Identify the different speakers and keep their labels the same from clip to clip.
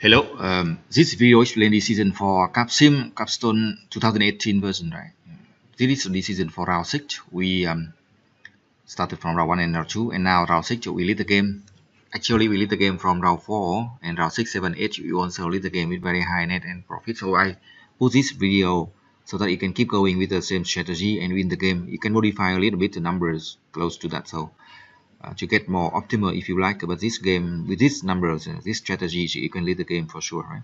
Speaker 1: Hello, this video explains the season for Capsim Capstone 2018 version, right? This is the season for round 6. We started from round 1 and round 2, and now round 6 we lead the game. Actually, we lead the game from round 4 and round 6, 7, 8. We also lead the game with very high net and profit. So I put this video so that you can keep going with the same strategy and win the game. You can modify a little bit the numbers close to that. So to get more optimal if you like, but this game with these numbers, this strategy, you can lead the game for sure, right?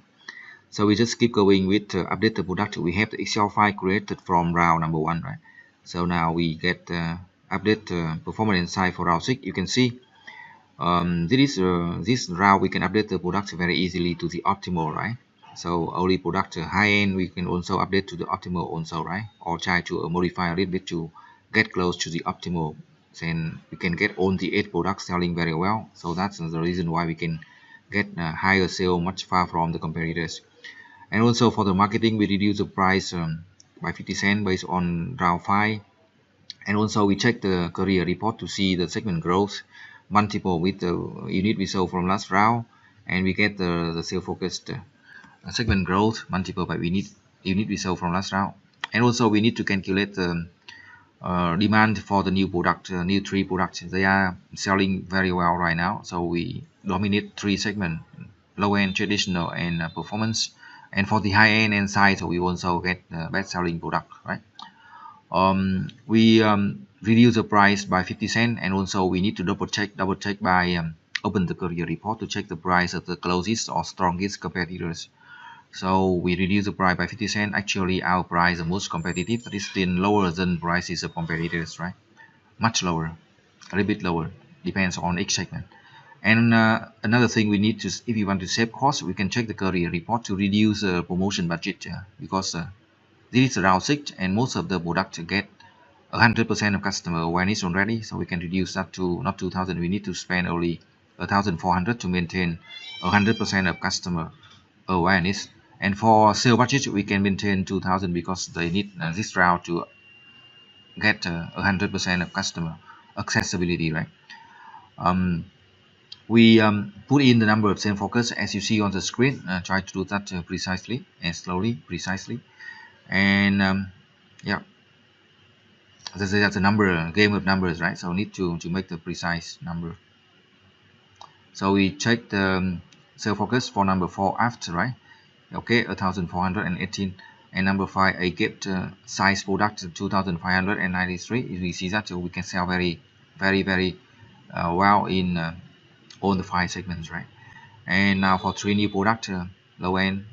Speaker 1: So we just keep going with update the product. We have the Excel file created from round number 1, right? So now we get update performance insight for round 6. You can see this round we can update the product very easily to the optimal, right? So only product high end we can also update to the optimal also, right? Or try to modify a little bit to get close to the optimal. Then we can get all the 8 products selling very well. So that's the reason why we can get higher sale much far from the competitors. And also for the marketing, we reduce the price by 50 cents based on round 5. And also we check the career report to see the segment growth multiple with the unit we sold from last round, and we get the sale focused segment growth multiple by unit we sold from last round. And also we need to calculate the demand for the new product, new 3 products. They are selling very well right now, so we dominate 3 segments: low end, traditional, and performance. And for the high end and size, we also get the best selling product, right? We reduce the price by 50 cents, and also we need to double check by open the career report to check the price of the closest or strongest competitors. So we reduce the price by 50 cents. Actually our price is the most competitive, but it's still lower than prices of competitors, right? Much lower, a little bit lower, depends on each segment. And another thing we need to, if you want to save cost, we can check the career report to reduce promotion budget, because this is round 6 and most of the products get 100% of customer awareness already, so we can reduce that to not 2,000. We need to spend only 1,400 to maintain 100% of customer awareness. And for sale budget, we can maintain 2,000 because they need this round to get 100% of customer accessibility, right? We put in the number of same focus as you see on the screen. Try to do that precisely and slowly, precisely. And yeah, that's a number, game of numbers, right? So need to make the precise number. So we check the sale focus for number 4 after, right? Okay, 1,418. And number 5, I get size product 2,593. We see that we can sell very well in all the 5 segments, right? And now for 3 new product, low end,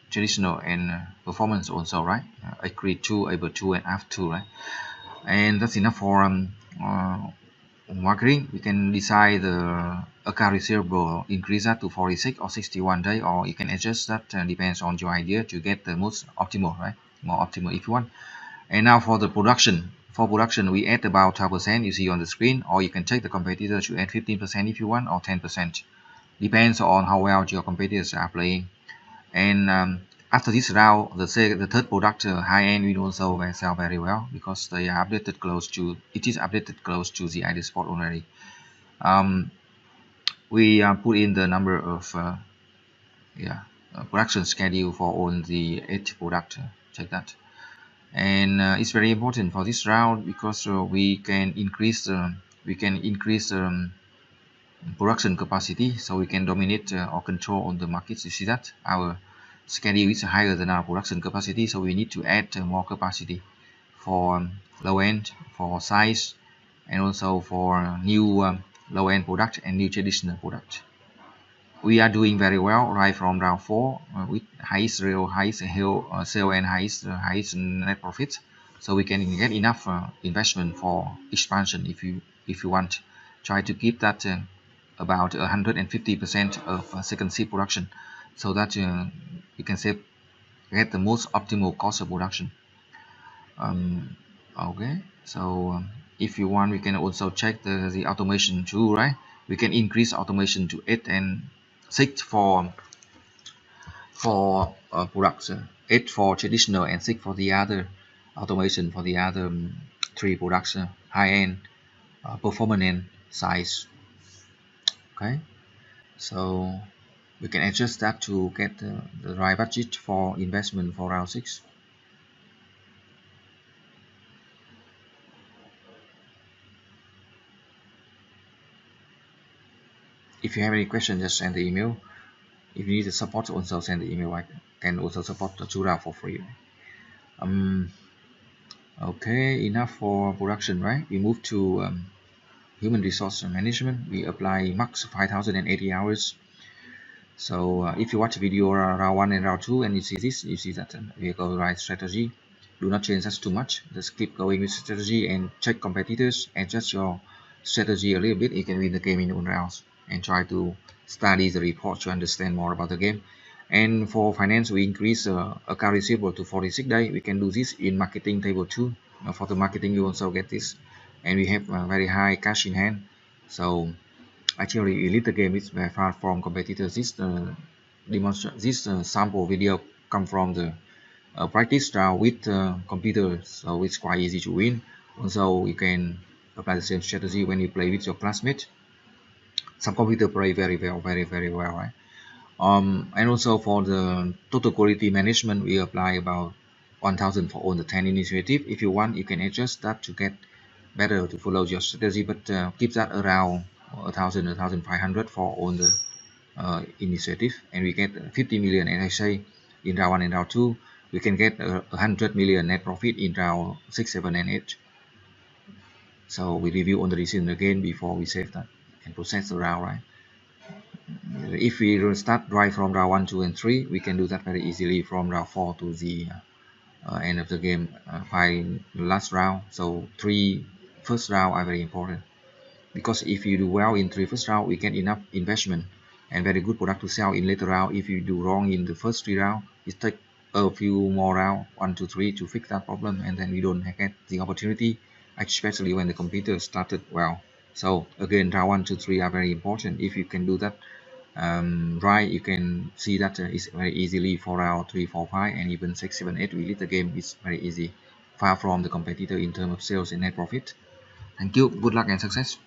Speaker 1: traditional, and performance also, right? Agree 2, able 2, and after 2, right? And that's enough for marketing. We can decide the account receivable, increase that to 46 or 61 days, or you can adjust that, depends on your idea to get the most optimal, right? More optimal if you want. And now for the production, we add about 12%, you see on the screen, or you can check the competitors to add 15% if you want, or 10%, depends on how well your competitors are playing. And after this round, the third product, high end, will also sell very well because they are updated close to, it is updated close to the ideal spot already. We put in the number of production schedule for all the 8 product. Check that. And it's very important for this round because we can increase production capacity, so we can dominate or control on the markets. You see that our schedule is higher than our production capacity, so we need to add more capacity for low end, for size, and also for new low end product and new traditional product. We are doing very well right from round 4 with highest sale and highest net profit, so we can get enough investment for expansion. If you want, try to keep that about 150% of second shift production, so that you can get the most optimal cost of production. Okay, so if you want, we can also check the automation too, right? We can increase automation to 8 and 6 for products, 8 for traditional and 6 for the other automation for the other 3 products, high end, performance, and size. Okay, so We can adjust that to get the right budget for investment for round 6. If you have any questions, just send the email. If you need the support, also send the email. I can also support the 2 round for free. Okay, enough for production, right? We move to human resource management. We apply max 5,080 hours. So if you watch the video round 1 and round 2 and you see this, you see that we go right strategy. Do not change that too much. Just keep going with strategy and check competitors. Adjust your strategy a little bit. You can win the game in one rounds. And try to study the report to understand more about the game. And for finance, we increase account receivable to 46 days. We can do this in marketing table too. For the marketing, you also get this. And we have very high cash in hand. So actually, elite game is very far from competitors. This sample video come from the practice round with computers, so it's quite easy to win. Also, you can apply the same strategy when you play with your classmates. Some computer play very well, right? And also for the total quality management, we apply about 1,000 for all the 10 initiative. If you want, you can adjust that to get better to follow your strategy, but keep that around 1,500 for all the initiative, and we get 50 million. And I say in round 1 and round 2, we can get 100 million net profit in round 6, 7, and 8. So we review on the decision again before we save that and process the round, right? If we start right from round 1, 2, and 3, we can do that very easily from round 4 to the end of the game by last round. So 3 first round are very important, because if you do well in 3 first round, we get enough investment and very good product to sell in later round. If you do wrong in the first 3 round, it take a few more round, 1 to 3, to fix that problem, and then we don't get the opportunity, especially when the computer started well. So again, round 1 to 3 are very important. If you can do that right, you can see that it's very easily for round 3, 4, 5, and even 6, 7, 8. We lead the game is very easy, far from the competitor in terms of sales and net profit. Thank you, good luck and success.